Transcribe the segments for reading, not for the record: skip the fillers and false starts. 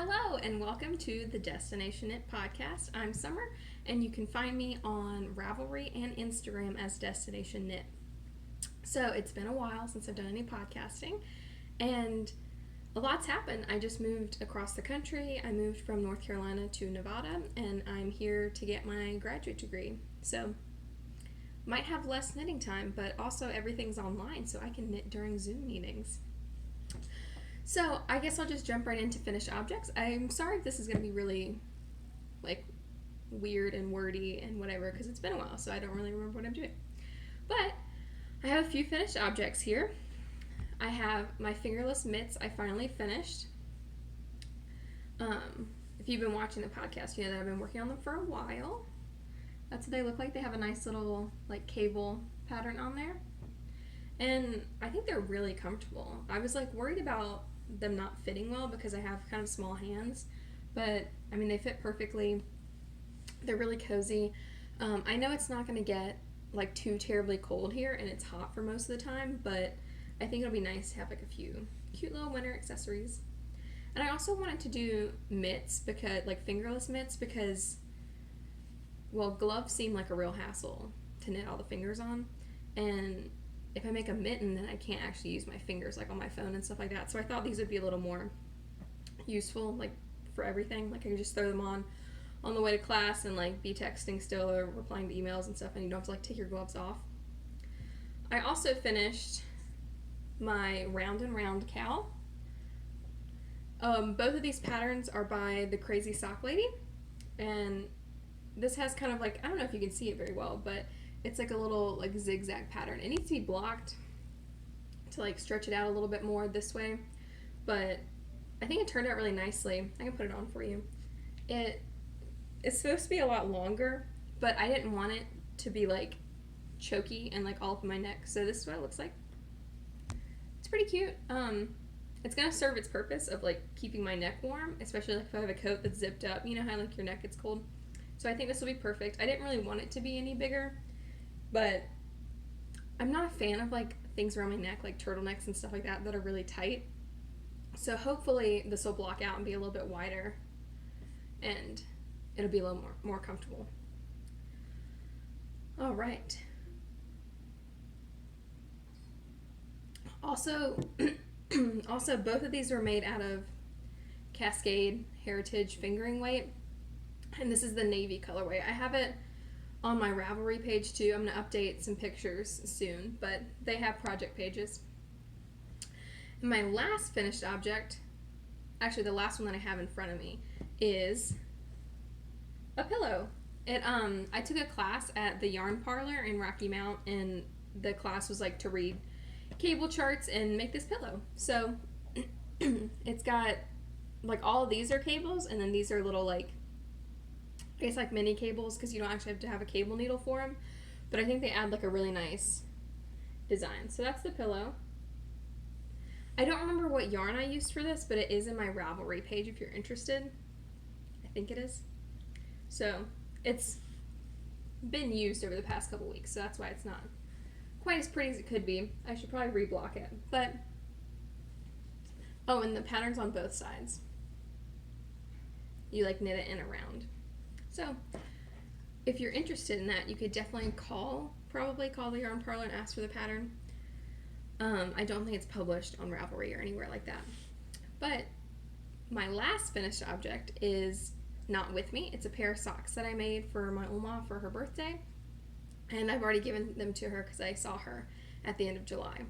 Hello and welcome to the Destination Knit podcast. I'm Summer and you can find me on Ravelry and Instagram as Destination Knit. So it's been a while since I've done any podcasting and a lot's happened. I just moved across the country. I moved from North Carolina to Nevada and I'm here to get my graduate degree. So might have less knitting time, but also everything's online so I can knit during Zoom meetings. So I guess I'll just jump right into finished objects. I'm sorry if this is going to be really weird and wordy and whatever because it's been a while, so I don't really remember what I'm doing. But I have a few finished objects here. I have my fingerless mitts I finally finished. If you've been watching the podcast, you know that I've been working on them for a while. That's what they look like. They have a nice little cable pattern on there. And I think they're really comfortable. I was worried about them not fitting well because I have kind of small hands, but I mean they fit perfectly. They're really cozy. I know it's not going to get too terribly cold here and it's hot for most of the time, but I think it'll be nice to have a few cute little winter accessories. And I also wanted to do mitts because fingerless mitts because gloves seem like a real hassle to knit all the fingers on, and if I make a mitten, then I can't actually use my fingers on my phone and stuff like that. So I thought these would be a little more useful, for everything. I could just throw them on the way to class and be texting still or replying to emails and stuff, and you don't have to take your gloves off. I also finished my Round and Round cowl. Both of these patterns are by the Crazy Sock Lady, and this has kind of I don't know if you can see it very well, but it's a little zigzag pattern. It needs to be blocked to stretch it out a little bit more this way, but I think it turned out really nicely. I can put it on for you. It's supposed to be a lot longer, but I didn't want it to be choky and all up in my neck, so this is what it looks like. It's pretty cute. It's gonna serve its purpose of keeping my neck warm, especially if I have a coat that's zipped up. You know how your neck gets cold? So I think this will be perfect. I didn't really want it to be any bigger, but I'm not a fan of things around my neck, turtlenecks and stuff like that are really tight. So hopefully this will block out and be a little bit wider and it'll be a little more comfortable. All right. Also, both of these were made out of Cascade Heritage fingering weight, and this is the navy colorway. I have it on my Ravelry page too. I'm going to update some pictures soon, but they have project pages. And my last finished object, actually the last one that I have in front of me, is a pillow. I took a class at the Yarn Parlor in Rocky Mount, and the class was to read cable charts and make this pillow. So it's got all of these are cables, and then these are little I guess mini cables because you don't actually have to have a cable needle for them, but I think they add a really nice design. So that's the pillow. I don't remember what yarn I used for this, but it is in my Ravelry page if you're interested. I think it is. So it's been used over the past couple weeks, so that's why it's not quite as pretty as it could be. I should probably reblock it. But oh, and the pattern's on both sides. You knit it in around. So if you're interested in that, you could definitely probably call the Yarn Parlor and ask for the pattern. I don't think it's published on Ravelry or anywhere like that. But my last finished object is not with me. It's a pair of socks that I made for my Oma for her birthday. And I've already given them to her because I saw her at the end of July.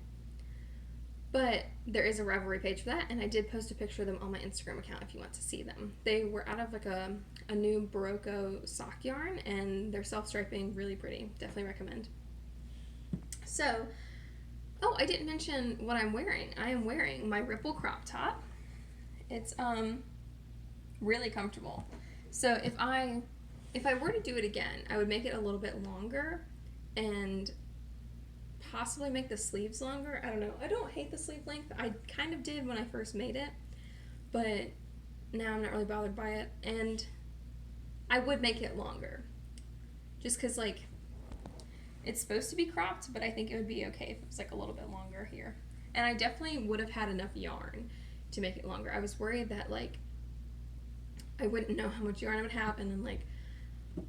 But there is a Ravelry page for that, and I did post a picture of them on my Instagram account if you want to see them. They were out of a new Barocco sock yarn, and they're self-striping, really pretty. Definitely recommend. So, I didn't mention what I'm wearing. I am wearing my Ripple crop top. It's really comfortable. So if I were to do it again, I would make it a little bit longer and possibly make the sleeves longer. I don't know. I don't hate the sleeve length. I kind of did when I first made it, but now I'm not really bothered by it, and I would make it longer just because it's supposed to be cropped, but I think it would be okay if it was a little bit longer here. And I definitely would have had enough yarn to make it longer. I was worried that I wouldn't know how much yarn I would have, and then like,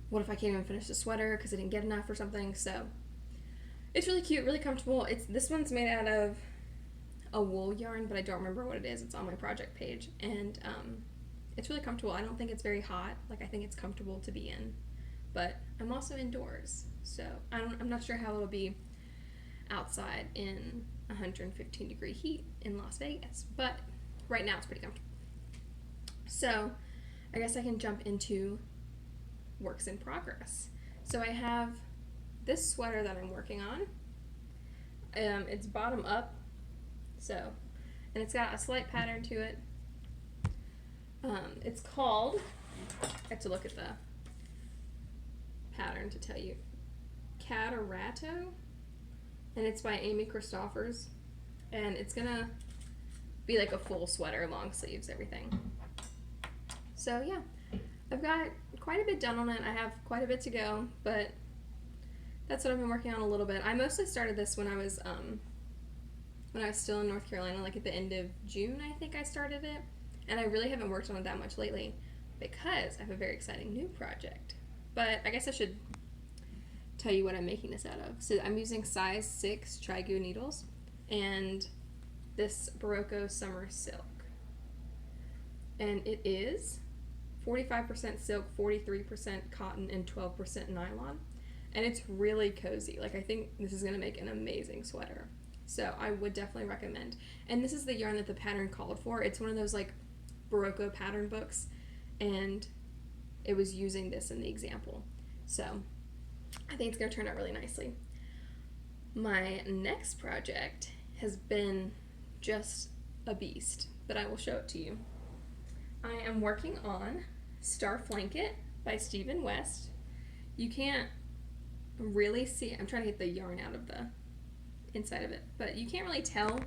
what if I can't even finish the sweater because I didn't get enough or something. So it's really cute, really comfortable. This one's made out of a wool yarn, but I don't remember what it is. It's on my project page, and it's really comfortable. I don't think it's very hot. Like, I think it's comfortable to be in, but I'm also indoors, so I'm not sure how it'll be outside in 115-degree heat in Las Vegas, but right now it's pretty comfortable. So I guess I can jump into works in progress. So I have this sweater that I'm working on. It's bottom up, so, and it's got a slight pattern to it. It's called, I have to look at the pattern to tell you, Catarato, and it's by Amy Christoffers, and it's gonna be like a full sweater, long sleeves, everything. So yeah, I've got quite a bit done on it. I have quite a bit to go, but that's what I've been working on a little bit. I mostly started this when I was still in North Carolina, like at the end of June, I think I started it, and I really haven't worked on it that much lately because I have a very exciting new project. But I guess I should tell you what I'm making this out of. So I'm using size 6 Tri-Goo needles and this Barocco Summer Silk. And it is 45% silk, 43% cotton, and 12% nylon. And it's really cozy. Like, I think this is going to make an amazing sweater. So I would definitely recommend. And this is the yarn that the pattern called for. It's one of those like Barocco pattern books, and it was using this in the example. So I think it's going to turn out really nicely. My next project has been just a beast, but I will show it to you. I am working on Star Flanket by Stephen West. You can't really see, I'm trying to get the yarn out of the inside of it, but you can't really tell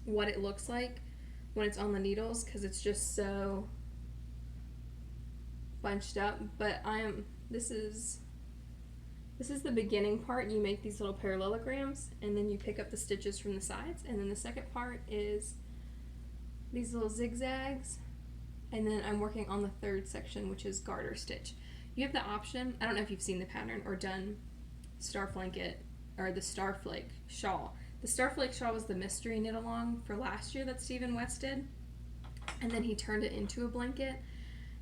what it looks like when it's on the needles because it's just so bunched up. But this is the beginning part. You make these little parallelograms and then you pick up the stitches from the sides, and then the second part is these little zigzags, and then I'm working on the third section, which is garter stitch. You have the option, I don't know if you've seen the pattern or done Star Flanket or the Starflake shawl. The Starflake shawl was the mystery knit along for last year that Stephen West did, and then he turned it into a blanket.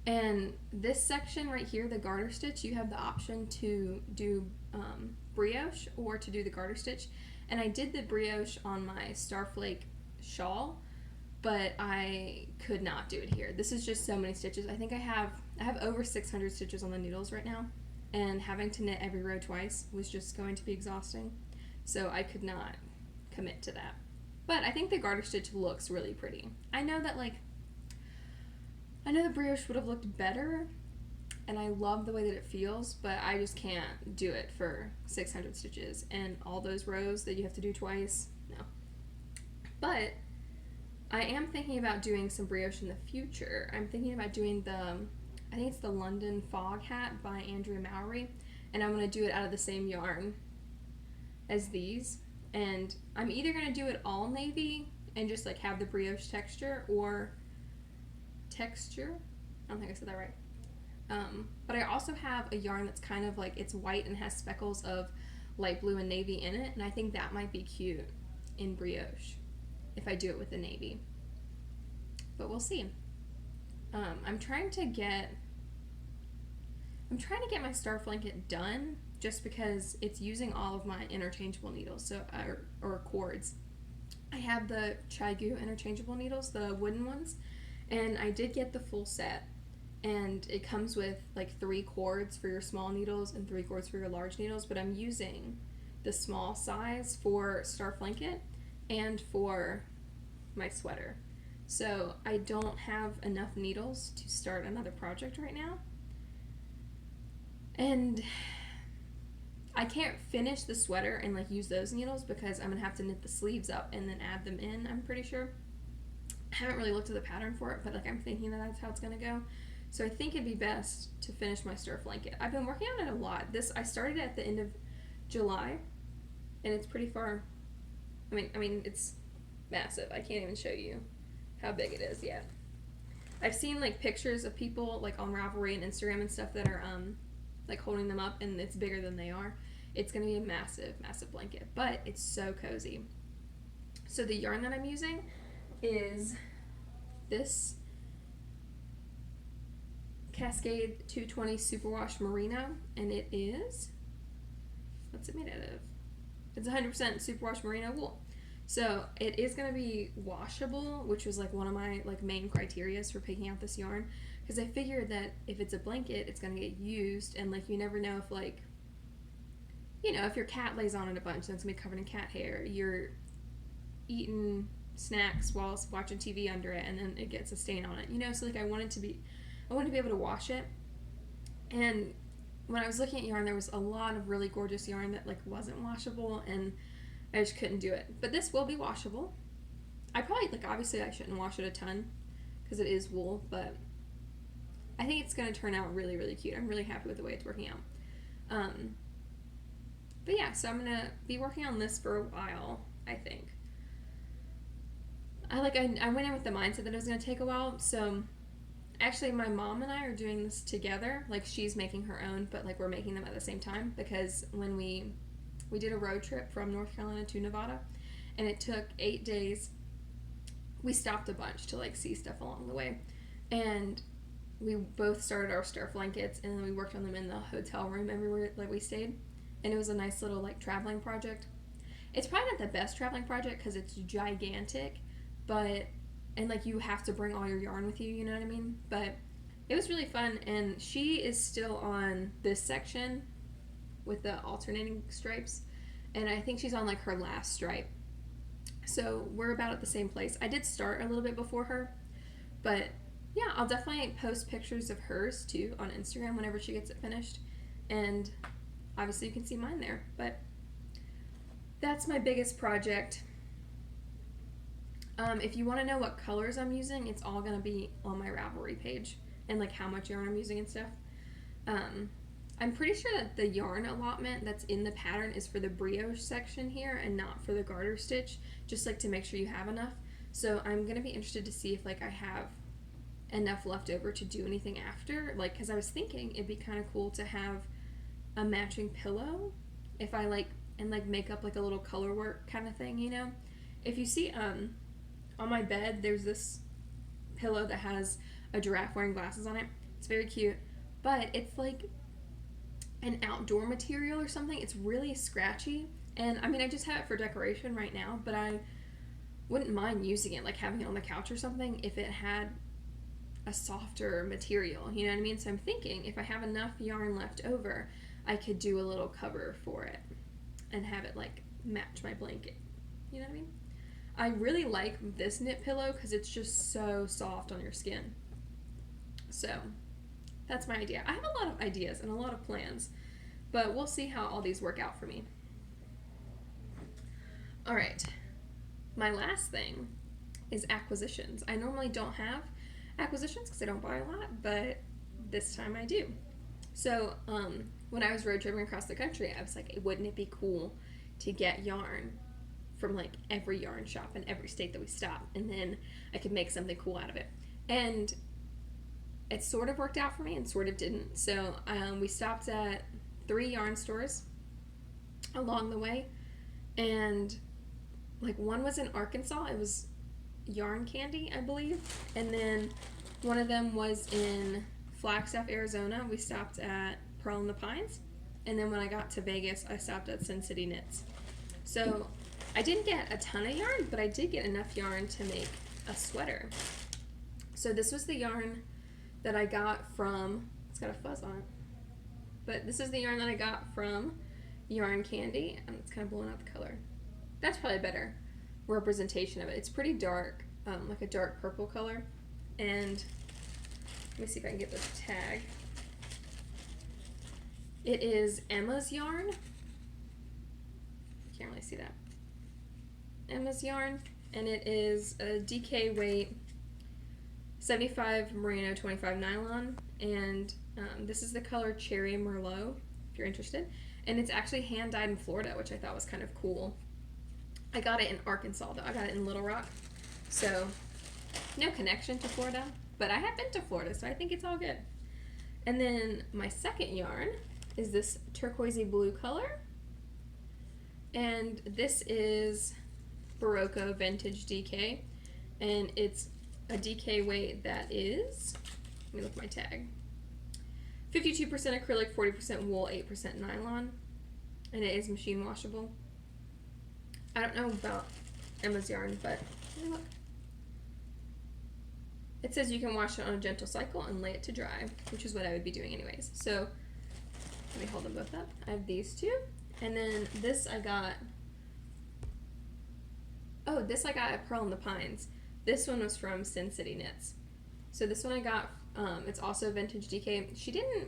And this section right here, the garter stitch, you have the option to do brioche or to do the garter stitch. And I did the brioche on my Starflake shawl, but I could not do it here. This is just so many stitches. I think I have over 600 stitches on the needles right now, and having to knit every row twice was just going to be exhausting. So I could not commit to that. But I think the garter stitch looks really pretty. I know the brioche would have looked better, and I love the way that it feels, but I just can't do it for 600 stitches and all those rows that you have to do twice. No. But I am thinking about doing some brioche in the future. I'm thinking about doing I think it's the London Fog Hat by Andrea Mowry, and I'm going to do it out of the same yarn as these. And I'm either going to do it all navy and just like have the brioche texture, or texture, I don't think I said that right. But I also have a yarn that's kind of like, it's white and has speckles of light blue and navy in it, and I think that might be cute in brioche if I do it with the navy. But we'll see. I'm trying to get my Star Flanket done just because it's using all of my interchangeable needles, so or cords. I have the Tri-Goo interchangeable needles, the wooden ones, and I did get the full set, and it comes with like 3 cords for your small needles and 3 cords for your large needles, but I'm using the small size for Star Flanket and for my sweater. So I don't have enough needles to start another project right now. And I can't finish the sweater and like use those needles because I'm gonna have to knit the sleeves up and then add them in, I'm pretty sure. I haven't really looked at the pattern for it, but like I'm thinking that that's how it's gonna go. So I think it'd be best to finish my Star Flanket. I've been working on it a lot. I started at the end of July, and it's pretty far. I mean it's massive. I can't even show you how big it is yet. I've seen like pictures of people like on Ravelry and Instagram and stuff that are like holding them up, and it's bigger than they are. It's going to be a massive, massive blanket, but it's so cozy. So the yarn that I'm using is this Cascade 220 Superwash Merino, and it is, what's it made out of? It's 100% superwash merino wool. So it is going to be washable, which was like one of my like main criterias for picking out this yarn, because I figured that if it's a blanket, it's going to get used, and like you never know if like, you know, if your cat lays on it a bunch, then it's going to be covered in cat hair. You're eating snacks while watching TV under it, and then it gets a stain on it, you know. So like I wanted to be able to wash it. And when I was looking at yarn, there was a lot of really gorgeous yarn that like wasn't washable, and I just couldn't do it. But this will be washable. I probably, like, obviously I shouldn't wash it a ton because it is wool, but I think it's going to turn out really, really cute. I'm really happy with the way it's working out. But yeah, so I'm going to be working on this for a while, I think. I went in with the mindset that it was going to take a while, so actually my mom and I are doing this together. Like, she's making her own, but like we're making them at the same time, because when we did a road trip from North Carolina to Nevada, and it took 8 days. We stopped a bunch to like see stuff along the way, and we both started our Sturf blankets, and then we worked on them in the hotel room everywhere that we stayed, and it was a nice little like traveling project. It's probably not the best traveling project because it's gigantic, but and like you have to bring all your yarn with you, you know what I mean? But it was really fun, and she is still on this section with the alternating stripes, and I think she's on like her last stripe. So we're about at the same place. I did start a little bit before her, but yeah, I'll definitely post pictures of hers too on Instagram whenever she gets it finished, and obviously you can see mine there. But that's my biggest project. If you want to know what colors I'm using, it's all going to be on my Ravelry page, and like how much yarn I'm using and stuff. I'm pretty sure that the yarn allotment that's in the pattern is for the brioche section here and not for the garter stitch, just like to make sure you have enough. So I'm going to be interested to see if like I have enough left over to do anything after, like, because I was thinking it'd be kind of cool to have a matching pillow if I like, and like make up like a little color work kind of thing, you know. If you see on my bed, there's this pillow that has a giraffe wearing glasses on it. It's very cute, but it's like an outdoor material or something. It's really scratchy, and I mean I just have it for decoration right now, but I wouldn't mind using it, like having it on the couch or something, if it had a softer material, you know what I mean? So I'm thinking if I have enough yarn left over, I could do a little cover for it and have it like match my blanket, you know what I mean? I really like this knit pillow because it's just so soft on your skin. So that's my idea. I have a lot of ideas and a lot of plans, but we'll see how all these work out for me. All right, my last thing is acquisitions. I normally don't have acquisitions because I don't buy a lot, but this time I do. So when I was road tripping across the country, I was like, wouldn't it be cool to get yarn from like every yarn shop in every state that we stop, and then I could make something cool out of it. And it sort of worked out for me and sort of didn't. So we stopped at 3 yarn stores along the way, and like one was in Arkansas. It was Yarn Candy, I believe, and then one of them was in Flagstaff, Arizona. We stopped at Pearl in the Pines, and then when I got to Vegas, I stopped at Sin City Knits. So I didn't get a ton of yarn, but I did get enough yarn to make a sweater. So this was the yarn that I got from, it's got a fuzz on it, but this is the yarn that I got from Yarn Candy, and it's kind of blowing out the color. That's probably a better representation of it. It's pretty dark, like a dark purple color, and let me see if I can get this tag. It is Emma's yarn. Can't really see that. Emma's yarn, and it is a DK weight 75 merino, 25 nylon, and this is the color Cherry Merlot, if you're interested. And it's actually hand dyed in Florida, which I thought was kind of cool. I got it in Arkansas, though. I got it in Little Rock, so no connection to Florida, But I have been to Florida, so I think it's all good. And then my second yarn is this turquoisey blue color. And this is Barocco Vintage DK. And it's a DK weight that is, let me look at my tag, 52% acrylic, 40% wool, 8% nylon. And it is machine washable. I don't know about Emma's yarn, but let me look. It says you can wash it on a gentle cycle and lay it to dry, which is what I would be doing anyways. So let me hold them both up. I have these two. And then this I got, this I got at Pearl in the Pines. This one was from Sin City Knits. So this one I got, it's also vintage DK. She didn't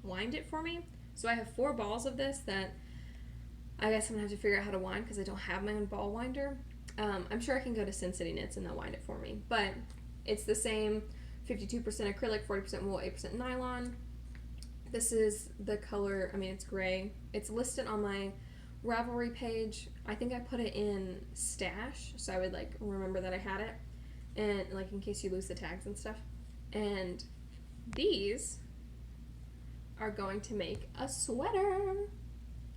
wind it for me. So I have 4 balls of this that I guess I'm gonna have to figure out how to wind because I don't have my own ball winder. I'm sure I can go to Sin City Knits and they'll wind it for me. But it's the same 52% acrylic, 40% wool, 8% nylon. This is the color, I mean, it's gray. It's listed on my Ravelry page. I think I put it in stash, so I would like remember that I had it. And like in case you lose the tags and stuff. And these are going to make a sweater.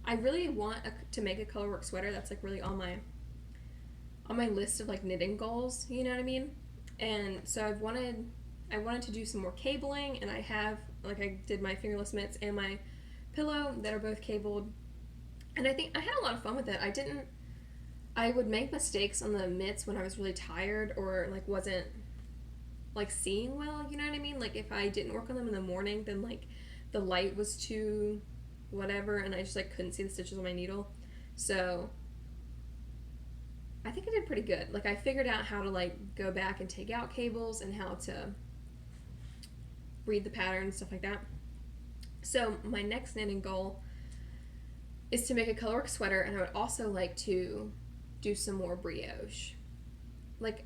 I really want to make a colorwork sweater. That's like really on my list of like knitting goals, you know what I mean? And so I wanted to do some more cabling, and I have, like I did my fingerless mitts and my pillow that are both cabled. And I think I had a lot of fun with it. I would make mistakes on the mitts when I was really tired or like wasn't like seeing well, you know what I mean? Like if I didn't work on them in the morning, then like the light was too whatever and I just like couldn't see the stitches on my needle. So I think I did pretty good. Like I figured out how to like go back and take out cables and how to read the pattern and stuff like that. So my next knitting goal is to make a colorwork sweater, and I would also like to do some more brioche. Like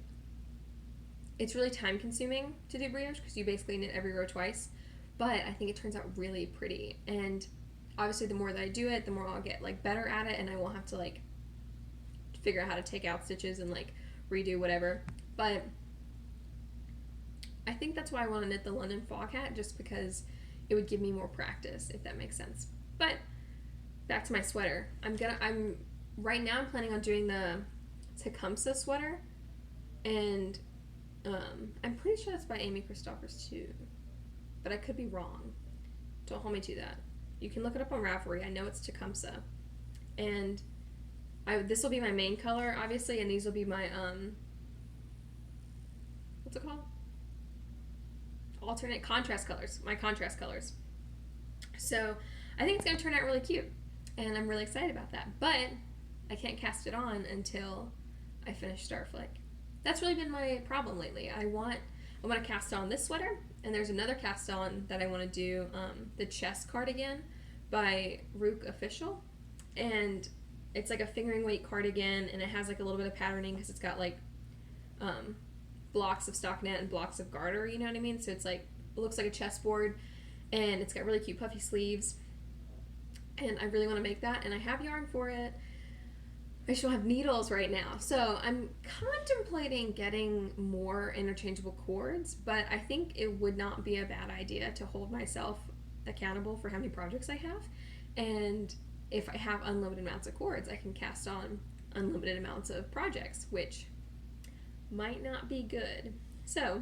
it's really time consuming to do brioche because you basically knit every row twice, but I think it turns out really pretty. And obviously the more that I do it, the more I'll get like better at it, and I won't have to like figure out how to take out stitches and like redo whatever. But I think that's why I want to knit the London Fog Hat, just because it would give me more practice, if that makes sense. But back to my sweater. Right now I'm planning on doing the Tecumseh sweater, and I'm pretty sure that's by Amy Christoffers too, but I could be wrong. Don't hold me to that. You can look it up on Ravelry. I know it's Tecumseh, and this will be my main color, obviously, and these will be my what's it called? Alternate contrast colors. My contrast colors. So I think it's gonna turn out really cute, and I'm really excited about that. But I can't cast it on until I finish Starflick. That's really been my problem lately. I want to cast on this sweater, and there's another cast on that I want to do, the chest cardigan by Rook Official, and it's like a fingering weight cardigan, and it has like a little bit of patterning because it's got like blocks of stockinette and blocks of garter, you know what I mean? So it's like, it looks like a chessboard, and it's got really cute puffy sleeves, and I really want to make that, and I have yarn for it. I just don't have needles right now. So I'm contemplating getting more interchangeable cords, but I think it would not be a bad idea to hold myself accountable for how many projects I have. And if I have unlimited amounts of cords, I can cast on unlimited amounts of projects, which might not be good. So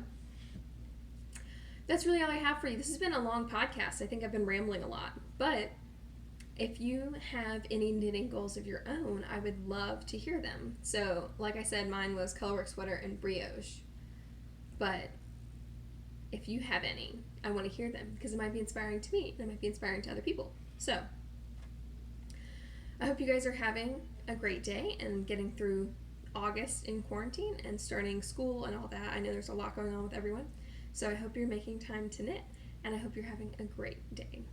that's really all I have for you. This has been a long podcast. I think I've been rambling a lot, but if you have any knitting goals of your own, I would love to hear them. So, like I said, mine was colorwork sweater and brioche. But if you have any, I want to hear them because it might be inspiring to me and it might be inspiring to other people. So, I hope you guys are having a great day and getting through August in quarantine and starting school and all that. I know there's a lot going on with everyone. So, I hope you're making time to knit, and I hope you're having a great day.